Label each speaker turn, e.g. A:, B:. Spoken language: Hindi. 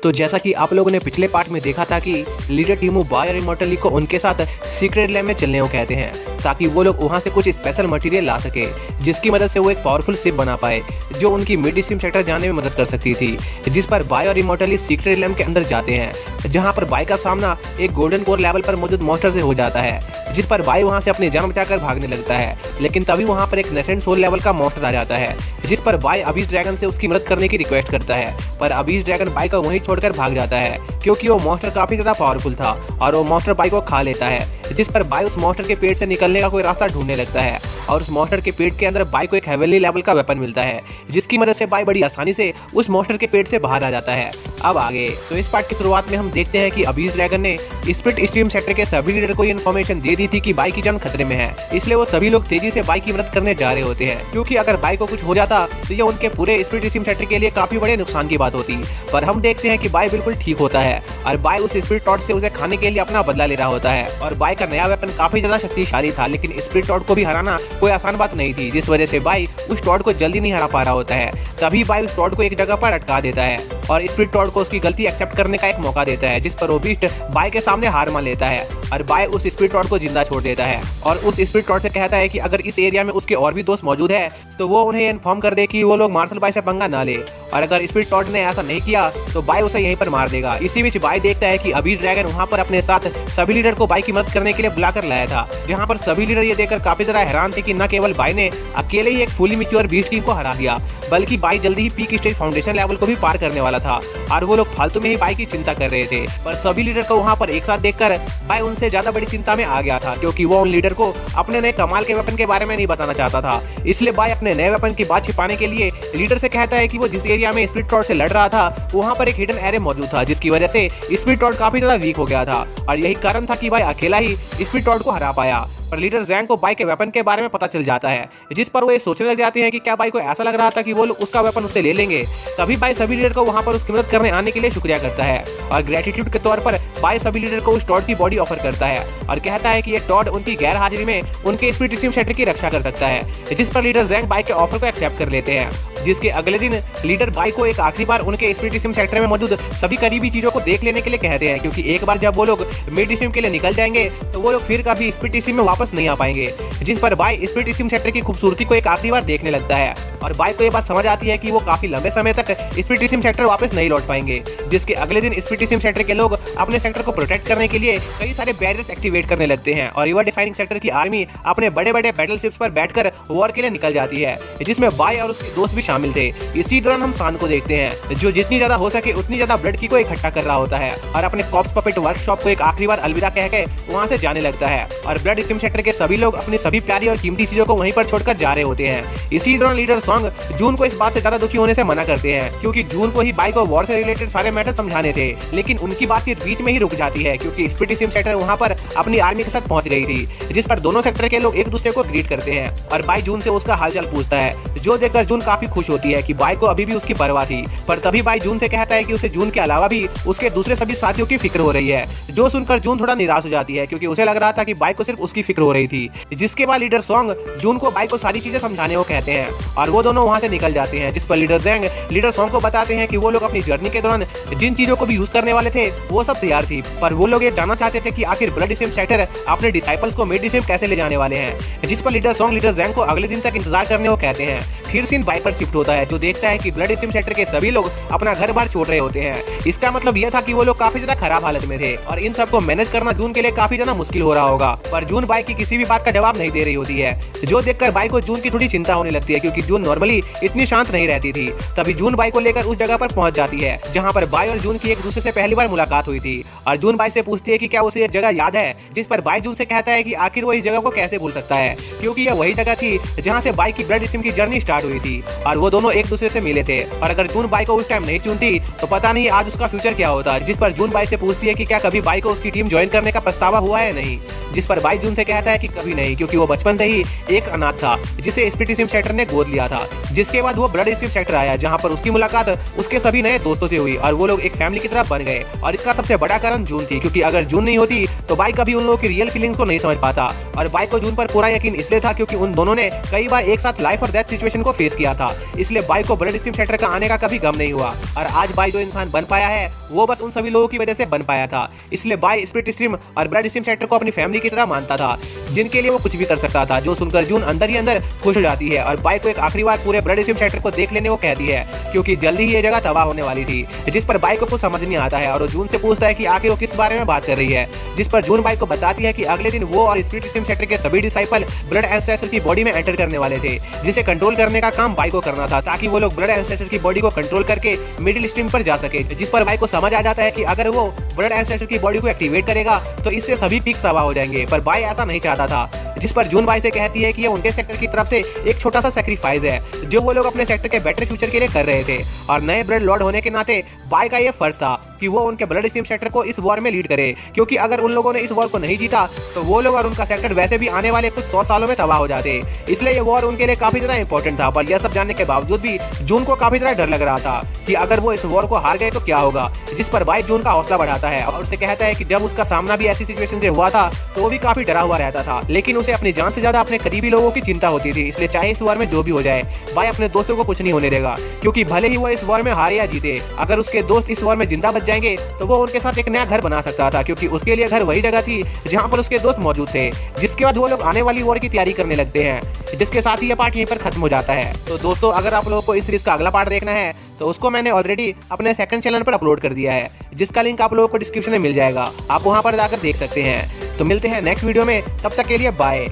A: तो जैसा कि आप लोगों ने पिछले पार्ट में देखा था कि लीडर टीमू बाय और इमॉर्टल लीग को उनके साथ सीक्रेट लैब में चलने को कहते हैं ताकि वो लोग वहां से कुछ स्पेशल मटेरियल ला सके जिसकी मदद से वो एक पावरफुल शिप बना पाए जो उनकी मिड स्ट्रीम सेक्टर जाने में मदद कर सकती थी। जिस पर बाय और इमॉर्टल लीग सीक्रेट लैब के अंदर जाते हैं जहां पर बाय का सामना एक गोल्डन कोर लेवल पर मौजूद मॉन्स्टर से हो जाता है, जिस पर बाय वहां से अपनी जान बचाकर भागने लगता है। लेकिन तभी वहां पर एक नेसेंट सोल लेवल का मॉन्स्टर आ जाता है जिस पर बाय अबीस ड्रैगन से उसकी मदद करने की रिक्वेस्ट करता है, पर अबीस ड्रैगन बाय को वहीं छोड़कर भाग जाता है क्योंकि वो मॉन्स्टर काफी ज्यादा पावरफुल था और वो मॉन्स्टर बाय को खा लेता है। जिस पर बाय उस मॉन्स्टर के पेट से निकलने का कोई रास्ता ढूंढने लगता है और उस मॉन्स्टर के पेट के अंदर बाय को एक हेवनली लेवल का वेपन मिलता है जिसकी मदद से बाय बड़ी आसानी से उस मॉन्स्टर के पेट से बाहर आ जाता है। अब आगे तो इस पार्ट की शुरुआत में हम देखते हैं कि अबीस ड्रैगन ने स्प्लिट स्ट्रीम सेक्टर के सभी लीडर को इन्फॉर्मेशन दे दी थी कि बाय की जान खतरे में है, इसलिए वो सभी लोग तेजी से बाय की मदद करने जा रहे होते हैं क्योंकि अगर बाय को कुछ हो जाता तो ये उनके पूरे स्प्लिट स्ट्रीम सेक्टर के लिए काफी बड़े नुकसान की बात होती। पर हम देखते हैं कि बाय बिल्कुल ठीक होता है और बाय उस स्प्लिट टॉर्च से उसे खाने के लिए अपना बदला ले रहा होता है और बाय का नया वेपन काफी ज्यादा शक्तिशाली था, लेकिन स्प्लिट टॉर्च को भी हराना कोई आसान बात नहीं थी, जिस वजह से बाय उस टॉर्च को जल्दी नहीं हरा पा रहा होता है। तभी बाय उस टॉर्च को एक जगह पर अटका देता है और स्प्लिट टॉर्च को उसकी गलती एक्सेप्ट करने का एक मौका देता है, जिस पर वो बीस्ट बाय के सामने हार मान लेता है और बाय उस स्प्लिट टॉर्च को जिंदा छोड़ देता है और उस स्प्लिट टॉर्च से कहता है कि अगर इस एरिया में उसके और भी दोस्त मौजूद है तो वो उन्हें इन्फॉर्म कर दे कि वो लोग मार्शल बाय से पंगा ना ले और अगर स्प्लिट टॉर्च ने ऐसा नहीं किया तो बाय उसे यहीं पर मार देगा। इसी बीच बाय देखता है कि अबीस ड्रैगन वहां पर अपने साथ सभी लीडर को बाय की मदद करने के लिए बुलाकर लाया था, जहां पर सभी लीडर ये देखकर काफी ज्यादा हैरान थे कि न केवल बाय ने अकेले ही एक फुली मैच्योर बीस्ट टीम को हरा दिया बल्कि बाय जल्दी ही पीक स्टेज फाउंडेशन लेवल को भी पार करने वाला था और वो लोग फालतू में ही बाय की चिंता कर रहे थे। पर सभी लीडर को वहां पर एक साथ देखकर बाय उनसे ज्यादा बड़ी चिंता में आ गया था क्योंकि वो उन लीडर को अपने नए कमाल के वेपन के बारे में नहीं बताना चाहता था। इसलिए बाय अपने नए वेपन की बात छिपाने के लिए लीडर से कहता है कि वो जिस एरिया में स्प्लिट टॉर्च से लड़ रहा था वहां पर एक हिडन एरे मौजूद था जिसकी वजह से स्प्लिट टॉर्च काफी ज्यादा वीक हो गया था और यही कारण था कि बाय अकेला ही स्प्लिट टॉर्च को हरा पाया। पर लीडर जैंग को बाय के वेपन के बारे में पता चल जाता है, जिस पर वो ये सोचने लग जाते हैं कि क्या बाय को ऐसा लग रहा था कि वो लोग उसका वेपन उससे ले लेंगे। तभी बाय सभी लीडर को वहां पर उसकी मदद करने आने के लिए शुक्रिया करता है और ग्रेटिट्यूड के तौर पर बाय सभी लीडर को उस टॉर्च की बॉडी ऑफर करता है और कहता है कि ये टॉर्च उनकी गैर हाजिरी में उनके स्प्लिट स्ट्रीम सेक्टर की रक्षा कर सकता है, जिस पर लीडर जैंग बाय के ऑफर को एक्सेप्ट कर लेते हैं। जिसके अगले दिन लीडर बाय को एक आखिरी बार उनके स्प्लिट स्ट्रीम सेक्टर में मौजूद सभी करीबी चीजों को देख लेने के लिए कहते हैं क्योंकि एक बार जब वो लोग मिड स्ट्रीम के लिए निकल जाएंगे तो वो लोग फिर कभी स्प्लिट स्ट्रीम में वापस नहीं आ पाएंगे। जिस पर बाय स्प्लिट स्ट्रीम सेक्टर की खूबसूरती को एक आखिरी बार देखने लगता है और बाय को ये बात समझ आती है कि वो काफी लंबे समय तक स्प्लिट स्ट्रीम सेक्टर वापस नहीं लौट पाएंगे। जिसके अगले दिन स्प्लिट स्ट्रीम सेक्टर के लोग अपने सेक्टर को प्रोटेक्ट करने के लिए कई सारे बैरियर्स एक्टिवेट करने लगते हैं और रिवर डिफाइनिंग सेक्टर की आर्मी अपने बड़े बड़े बैटल शिप्स पर बैठकर वॉर के लिए निकल जाती है, जिसमें बाय और उसके दोस्त भी शामिल थे। इसी दौरान हम सान को देखते हैं जो जितनी ज्यादा हो सके उतनी ज्यादा ब्लड की को इकट्ठा कर रहा होता है और अपने कॉप्स पपेट वर्कशॉप को एक आखिरी बार अलविदा कह के वहां से जाने लगता है और ब्लड स्ट्रीम सेक्टर के सभी लोग अपनी सभी प्यारी और कीमती चीजों को वहीं पर छोड़कर जा रहे होते हैं। इसी दौरान लीडर सॉन्ग जून को इस बात से ज्यादा दुखी होने से मना करते हैं क्योंकि जून को ही बाय को वॉर से रिलेटेड सारे मैटर समझाने थे, लेकिन उनकी बातचीत बीच में ही रुक जाती है क्योंकि स्प्लिट स्ट्रीम सेक्टर वहां पर अपनी आर्मी के साथ पहुंच गई थी, जिस पर दोनों सेक्टर के लोग एक दूसरे को ग्रीट करते हैं और बाय जून से उसका हालचाल पूछता है, जो देखकर जून काफी खुश होती है कि बाय को अभी भी उसकी परवाह थी। पर तभी बाय जून से कहता है कि उसे जून के अलावा भी उसके दूसरे सभी साथियों की फिक्र हो रही है, जो सुनकर जून थोड़ा निराश हो जाती है क्योंकि उसे लग रहा था कि बाय को सिर्फ उसकी फिक्र हो रही थी। जिसके बाद लीडर सॉन्ग जून को बाय को सारी चीजें समझाने को कहते हैं और वो दोनों वहां से निकल जाते हैं, जिस पर लीडर जैंग लीडर सॉन्ग को बताते हैं कि वो लोग अपनी जर्नी के दौरान जिन चीजों को भी यूज करने वाले थे वो सब तैयार थी, पर वो लोग ये जानना चाहते थे कि आखिर ब्लड स्ट्रीम सेक्टर अपने डिसाइपल्स को मिड स्ट्रीम कैसे ले जाने वाले हैं। जिस पर लीडर सॉन्ग लीडर जैंग को अगले दिन तक इंतजार करने को कहते हैं। फिर सीन बाय पर शिफ्ट होता है जो देखता है कि ब्लड स्ट्रीम सेक्टर के सभी लोग अपना घर बाहर छोड़ रहे होते हैं। इसका मतलब यह था कि वो लोग काफी ज्यादा खराब हालत में थे और इन सबको मैनेज करना जून के लिए काफी ज्यादा मुश्किल हो रहा होगा, पर जून बाय की किसी भी बात का जवाब नहीं दे रही होती है, जो देखकर बाय को जून की थोड़ी चिंता होने लगती है क्योंकि जून नॉर्मली इतनी शांत नहीं रहती थी। तभी जून बाय को लेकर उस जगह पर पहुंच जाती है जहां पर बाय और जून की एक दूसरे से पहली बार मुलाकात हुई थी और जून बाय से पूछती है कि क्या उसे ये जगह याद है, जिस पर बाय जून से कहता है कि आखिर वो इस जगह को कैसे भूल सकता है क्योंकि यह वही जगह थी जहां से बाय की ब्लड स्ट्रीम की जर्नी स्टार्ट हुई थी और वो दोनों एक दूसरे से मिले थे और अगर जून बाय को उस टाइम नहीं चुनती तो पता नहीं आज उसका फ्यूचर क्या होता। जिस पर जून बाय से पूछती है कि क्या कभी बाय को उसकी टीम ज्वाइन करने का पछतावा हुआ है नहीं, जिस पर बाय जून से कहता है कि कभी नहीं क्योंकि वो बचपन से ही एक अनाथ था जिसे स्प्लिट स्ट्रीम सेक्टर ने गोद लिया था। जिसके बाद वो ब्लड स्ट्रीम सेक्टर आया जहां पर उसकी मुलाकात उसके सभी नए दोस्तों से हुई और वो लोग एक फैमिली की तरह बन गए और इसका सबसे पीछे बड़ा कारण जून थी, क्योंकि अगर जून नहीं होती तो बाई कभी उन लोगों की रियल फीलिंग्स को नहीं समझ पाता। और बाई को जून पर पूरा यकीन इसलिए था क्योंकि उन दोनों ने कई बार एक साथ लाइफ और डेथ सिचुएशन को फेस किया था, इसलिए बाई को ब्लड स्ट्रीम सेक्टर का आने का कभी गम नहीं हुआ। और आज बाई जो इंसान बन पाया है वो बस उन सभी लोगों की वजह से बन पाया था, इसलिए बाई स्पिरिट स्ट्रीम और ब्लड स्ट्रीम सेक्टर को अपनी फैमिली की तरह मानता था, जिनके लिए वो कुछ भी कर सकता था। जो सुनकर जून अंदर ही अंदर खुश हो जाती है और बाई को एक आखिरी बार पूरे ब्लड स्ट्रीम सेक्टर को देख लेने को कहती है, क्योंकि जल्दी ही ये जगह तबाह होने वाली थी। जिस पर बाई को कुछ समझ नहीं आता है और वो जून से पूछता है कि आखिर वो किस बारे में बात कर रही है, जिस पर जून बाई को बताती है कि अगले दिन वो और स्पिरिट स्ट्रीम सेक्टर के सभी डिसाइपल ब्लड एंसेस्टर की बॉडी में एंटर करने वाले थे, जिसे कंट्रोल करने का काम बाई को करना था, ताकि वो लोग ब्लड एंसेस्टर की बॉडी को कंट्रोल करके मिडिल स्ट्रीम पर जा सके। जिस पर बाई को समझ आ जाता है कि अगर वो ब्लड एंसेस्टर की बॉडी को एक्टिवेट करेगा तो इससे सभी पीक्स तबाह हो जाएंगे, पर बाई ऐसा नहीं चाहता था। जिस पर जून बाई से कहती है कि ये उनके सेक्टर की तरफ से एक छोटा सा सैक्रिफाइस है जो वो लोग अपने सेक्टर के बेटर फ्यूचर के लिए कर रहे थे, और नए ब्लड लॉर्ड होने के नाते बाई का ये फर्ज था कि वो उनके ब्लड स्ट्रीम सेक्टर को इस वॉर में लीड करे, क्योंकि अगर उन लोगों ने इस वॉर को नहीं जीता तो वो लोग और उनका सेक्टर वैसे भी आने वाले कुछ 100 सालों में तबाह हो जाते, इसलिए ये वॉर उनके लिए काफी ज्यादा इंपॉर्टेंट था। पर यह सब जानने के बावजूद भी जून को काफी ज्यादा डर लग रहा था कि अगर वो इस वॉर को हार गए तो क्या होगा। जिस पर बाई जून का हौसला बढ़ाता है और उसे कहता है कि जब उसका सामना भी ऐसी सिचुएशन से हुआ था तो वो भी काफी डरा हुआ रहता था, लेकिन उसे अपनी जान से ज्यादा अपने करीबी लोगों की चिंता होती थी, इसलिए चाहे इस वॉर में जो भी हो जाए बाई अपने दोस्तों को कुछ नहीं होने देगा, क्योंकि भले ही वो इस वॉर में हारे या जीते, अगर उसके दोस्त इस वॉर में जिंदा बच जाएंगे तो वो उनके साथ एक नया घर बना सकता था, क्योंकि उसके लिए घर वही जगह थी जहाँ पर उसके दोस्त मौजूद थे। जिसके बाद वो लोग आने वाली वॉर की तैयारी करने लगते हैं, जिसके साथ ही यह पार्ट यहीं पर खत्म हो जाता है। तो दोस्तों, अगर आप लोगों को इस सीरीज का अगला पार्ट देखना है तो उसको मैंने ऑलरेडी अपने सेकंड चैनल पर अपलोड कर दिया है, जिसका लिंक आप लोगों को डिस्क्रिप्शन में मिल जाएगा, आप वहां पर जाकर देख सकते हैं। तो मिलते हैं नेक्स्ट वीडियो में, तब तक के लिए बाय।